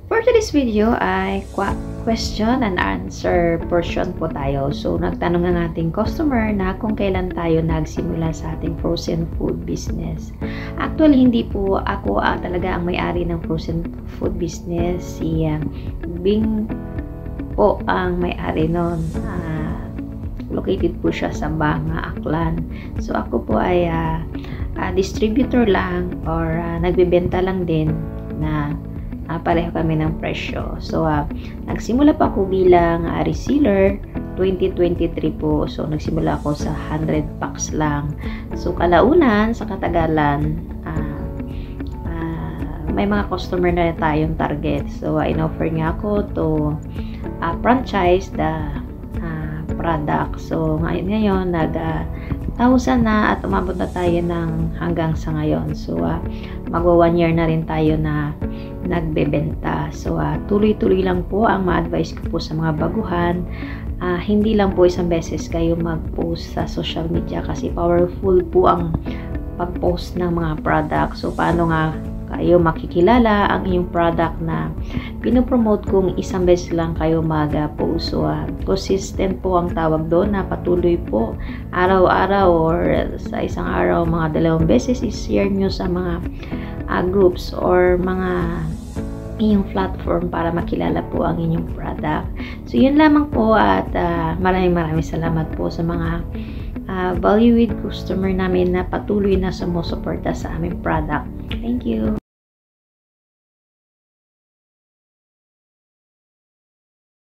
For today's video ay question and answer portion po tayo. So, nagtanong ng ating customer na kung kailan tayo nagsimula sa ating frozen food business. Actually, hindi po ako talaga ang may-ari ng frozen food business. Si Bing po ang may-ari nun. Located po siya sa Banga, Aklan. So, ako po ay distributor lang or nagbebenta lang din na pareho kami ng presyo. So, nagsimula pa ako bilang reseller 2023 po. So, nagsimula ako sa 100 packs lang. So, kalaunan, sa katagalan, may mga customer na tayong target. So, in-offer niya ako to franchise the product. So, ngayon nag-1,000 na at umabot na tayo ng hanggang sa ngayon. So, magwa 1 year na rin tayo na nagbebenta. So, tuloy-tuloy lang po ang ma-advise ko po sa mga baguhan. Hindi lang po isang beses kayo mag-post sa social media kasi powerful po ang pag-post ng mga product. So, paano nga kayo makikilala ang inyong product na pinopromote kung isang beses lang kayo mag-post. So, consistent po ang tawag doon na patuloy po araw-araw or sa isang araw mga 2 beses i-share nyo sa mga groups or mga inyong platform para makilala po ang inyong product. So, yun lamang po at maraming salamat po sa mga valued customer namin na patuloy na sumusuporta sa aming product. Thank you!